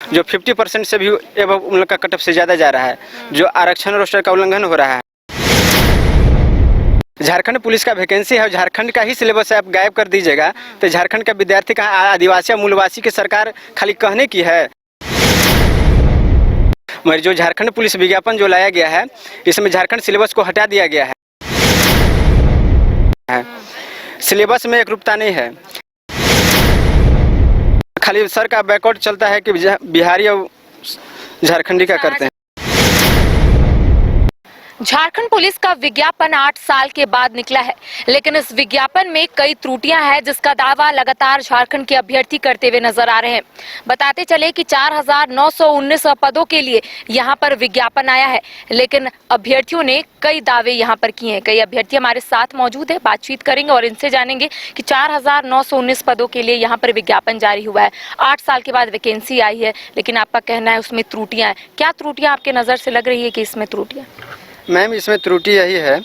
जो 50% से भी एवं उन लोग का कट ऑफ से ज़्यादा जा रहा है, जो आरक्षण रोस्टर का उल्लंघन हो रहा है। झारखंड पुलिस का वैकेंसी है, झारखंड का ही सिलेबस आप गायब कर दीजिएगा तो झारखंड का विद्यार्थी का आदिवासी या मूलवासी की सरकार खाली कहने की है। मगर जो झारखंड पुलिस विज्ञापन जो लाया गया है, इसमें झारखंड सिलेबस को हटा दिया गया है। सिलेबस में एकरूपता नहीं है, खाली सर का बैकवर्ड चलता है कि बिहारी और झारखंडी का करते हैं। झारखंड पुलिस का विज्ञापन 8 साल के बाद निकला है, लेकिन इस विज्ञापन में कई त्रुटियां हैं जिसका दावा लगातार झारखंड के अभ्यर्थी करते हुए नजर आ रहे हैं। बताते चले कि 4919 पदों के लिए यहां पर विज्ञापन आया है, लेकिन अभ्यर्थियों ने कई दावे यहां पर किए हैं। कई अभ्यर्थी हमारे साथ मौजूद है, बातचीत करेंगे और इनसे जानेंगे कि 4919 पदों के लिए यहाँ पर विज्ञापन जारी हुआ है। 8 साल के बाद वैकेंसी आई है, लेकिन आपका कहना है उसमें त्रुटियां हैं। क्या त्रुटियां आपके नज़र से लग रही है कि इसमें त्रुटियां? मैम, इसमें त्रुटि यही है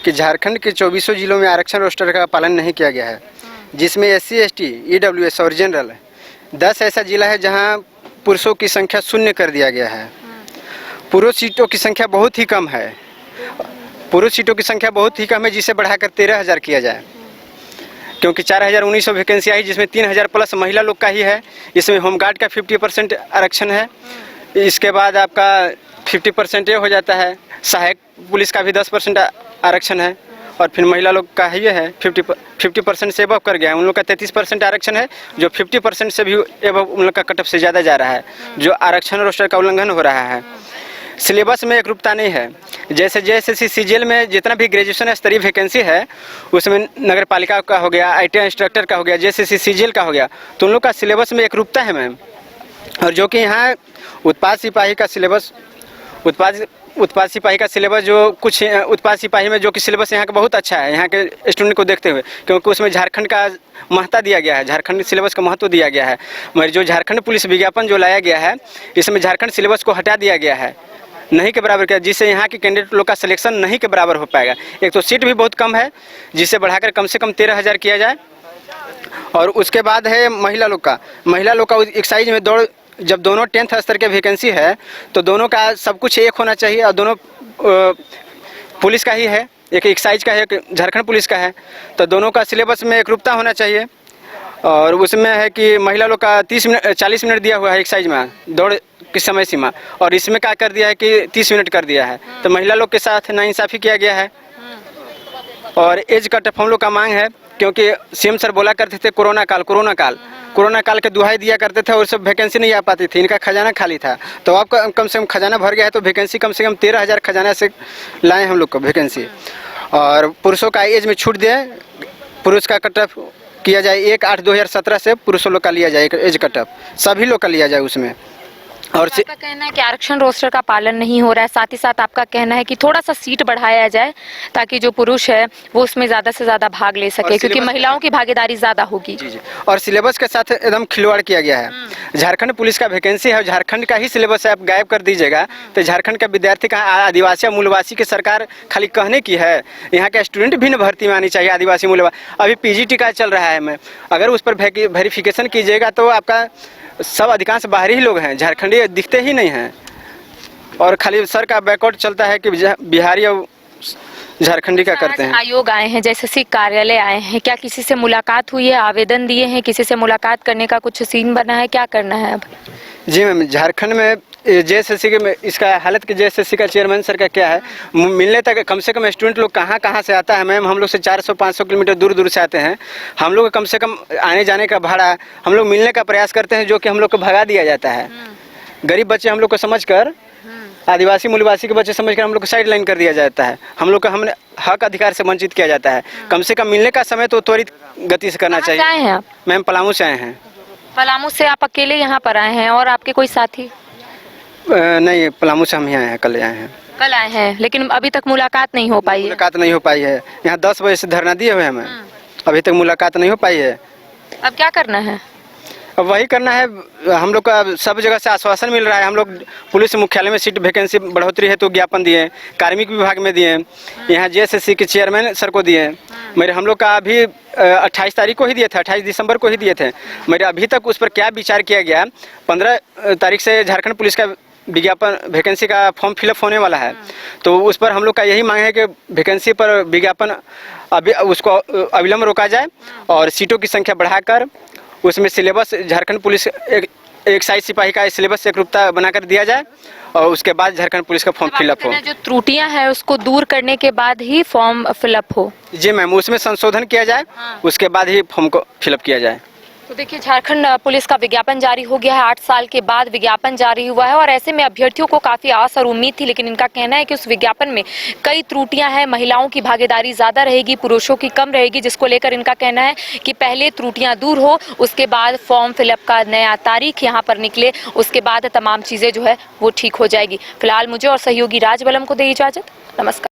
कि झारखंड के 24 जिलों में आरक्षण रोस्टर का पालन नहीं किया गया है, जिसमें SC, ST, EWS और जनरल 10 ऐसा जिला है जहां पुरुषों की संख्या 0 कर दिया गया है। पुरुष सीटों की संख्या बहुत ही कम है, जिसे बढ़ाकर 13,000 किया जाए, क्योंकि 4,1900 वैकेंसी आई जिसमें 3,000 प्लस महिला लोग का ही है। इसमें होमगार्ड का 50% आरक्षण है, इसके बाद आपका 50% ये हो जाता है, सहायक पुलिस का भी 10% आरक्षण है, और फिर महिला लोग का ही है 50% से एबव कर गया है। उन लोग का 33% आरक्षण है, जो 50% से भी एबव उन लोग का कट ऑफ से ज़्यादा जा रहा है, जो आरक्षण रोस्टर का उल्लंघन हो रहा है। सिलेबस में एकरूपता नहीं है। जैसे JSSC CGL में जितना भी ग्रेजुएशन स्तरीय वैकेंसी है, उसमें नगर पालिका का हो गया, ITI इंस्ट्रक्टर का हो गया, JSSC CGL का हो गया, तो उन लोग का सिलेबस में एकरूपता है मैम। और जो कि यहाँ उत्पाद सिपाही का सिलेबस जो कुछ उत्पाद सिपाही में जो कि सिलेबस यहाँ का बहुत अच्छा है, यहाँ के स्टूडेंट को देखते हुए, क्योंकि उसमें झारखंड का महत्व दिया गया है, झारखंड सिलेबस का महत्व दिया गया है। मगर जो झारखंड पुलिस विज्ञापन जो लाया गया है, इसमें झारखंड सिलेबस को हटा दिया गया है, नहीं के बराबर किया, जिससे यहाँ के कैंडिडेट लोग का सिलेक्शन नहीं के बराबर हो पाएगा। एक तो सीट भी बहुत कम है, जिसे बढ़ाकर कम से कम 13,000 किया जाए। और उसके बाद है महिला लोग का एक्साइज में दौड़, जब दोनों 10th स्तर के वैकेंसी है तो दोनों का सब कुछ एक होना चाहिए, और दोनों पुलिस का ही है, एक एक्साइज का है, एक झारखंड पुलिस का है, तो दोनों का सिलेबस में एकरूपता होना चाहिए। और उसमें है कि महिला लोग का 40 मिनट दिया हुआ है एक्साइज में दौड़ की समय सीमा, और इसमें क्या कर दिया है कि 30 मिनट कर दिया है, तो महिला लोग के साथ नाइंसाफ़ी किया गया है। और एज कट ऑफ हम लोग का मांग है, क्योंकि CM सर बोला करते थे कोरोना काल के दुहाई दिया करते थे और सब वैकेंसी नहीं आ पाती थी, इनका खजाना खाली था। तो अब कम से कम खजाना भर गया है, तो वैकेंसी कम से कम 13,000 खजाना से लाए हम लोग को वैकेंसी। और पुरुषों का एज में छूट दिए, पुरुष का कट ऑफ किया जाए 1/8/2017 से पुरुषों लोग का लिया जाए एज कट ऑफ, सभी लोग का लिया जाए उसमें। और आपका कहना है कि आरक्षण रोस्टर का पालन नहीं हो रहा है, साथ ही साथ आपका कहना है कि थोड़ा सा सीट बढ़ाया जाए ताकि जो पुरुष है वो उसमें ज़्यादा से ज़्यादा भाग ले सके, क्योंकि महिलाओं की भागीदारी ज़्यादा होगी। जी। और सिलेबस के साथ एकदम खिलवाड़ किया गया है। झारखंड पुलिस का वैकेंसी है, झारखंड का ही सिलेबस आप गायब कर दीजिएगा तो झारखंड का विद्यार्थी का आदिवासी या मूलवासी की सरकार खाली कहने की है। यहाँ के स्टूडेंट भी भर्ती में आनी चाहिए, आदिवासी मूलवासी। अभी PGT का चल रहा है, मैं अगर उस पर वेरिफिकेशन कीजिएगा तो आपका सब अधिकांश बाहरी ही लोग हैं, झारखंडी दिखते ही नहीं हैं। और खाली सर का बैकवर्ड चलता है कि बिहारी और झारखंडी का करते हैं। आयोग आए हैं, JSSC कार्यालय आए हैं, क्या किसी से मुलाकात हुई है, आवेदन दिए हैं, किसी से मुलाकात करने का कुछ सीन बना है, क्या करना है अब? जी मैम, झारखंड में JSSC के इसका हालत कि JSSC का चेयरमैन सर का क्या है, मिलने तक कम से कम स्टूडेंट लोग कहाँ से आता है मैम। हम लोग से 400-500 किलोमीटर दूर से आते हैं। हम लोग कम से कम आने जाने का भाड़ा हम लोग मिलने का प्रयास करते हैं, जो कि हम लोग को भगा दिया जाता है। गरीब बच्चे हम लोग को समझकर, आदिवासी मूलवासी के बच्चे समझकर हम लोग को साइड लाइन कर दिया जाता है। हम लोग का हमने हक अधिकार से वंचित किया जाता है। कम से कम मिलने का समय तो त्वरित गति से करना चाहिए। आए हैं आप? मैम पलामू से आए हैं। पलामू से आप अकेले यहाँ पर आए हैं और आपके कोई साथी? नहीं, पलामू से हम यहाँ आए हैं, कल आए हैं। कल आए हैं, लेकिन अभी तक मुलाकात नहीं हो पाई है। यहाँ 10 बजे से धरना दिए हुए हैं, अभी तक मुलाकात नहीं हो पाई है। अब क्या करना है? अब वही करना है। हम लोग का सब जगह से आश्वासन मिल रहा है। हम लोग पुलिस मुख्यालय में सीट वैकेंसी बढ़ोतरी है तो ज्ञापन दिए, कार्मिक विभाग में दिए, यहाँ JSSC के चेयरमैन सर को दिए। मेरे हम लोग का अभी 28 तारीख को ही दिए थे, 28 दिसंबर को ही दिए थे। मेरे अभी तक उस पर क्या विचार किया गया। 15 तारीख से झारखंड पुलिस का विज्ञापन वैकेंसी का फॉर्म फिलअप होने वाला है, तो उस पर हम लोग का यही मांग है कि वैकेंसी पर विज्ञापन अभी उसको अविलंब रोका जाए और सीटों की संख्या बढ़ाकर उसमें सिलेबस झारखंड पुलिस एक साइज सिपाही का सिलेबस एकरूपता बनाकर दिया जाए और उसके बाद झारखंड पुलिस का फॉर्म फिलअप हो। जो त्रुटियां हैं उसको दूर करने के बाद ही फॉर्म फिलअप हो। जी मैम, उसमें संशोधन किया जाए, उसके बाद ही फॉर्म को फिलअप किया जाए। तो देखिए, झारखंड पुलिस का विज्ञापन जारी हो गया है। 8 साल के बाद विज्ञापन जारी हुआ है और ऐसे में अभ्यर्थियों को काफी आस और उम्मीद थी, लेकिन इनका कहना है कि उस विज्ञापन में कई त्रुटियां हैं। महिलाओं की भागीदारी ज्यादा रहेगी, पुरुषों की कम रहेगी, जिसको लेकर इनका कहना है कि पहले त्रुटियां दूर हो, उसके बाद फॉर्म फिलअप का नया तारीख यहाँ पर निकले, उसके बाद तमाम चीजें जो है वो ठीक हो जाएगी। फिलहाल मुझे और सहयोगी राज बलम को दे इजाजत। नमस्कार।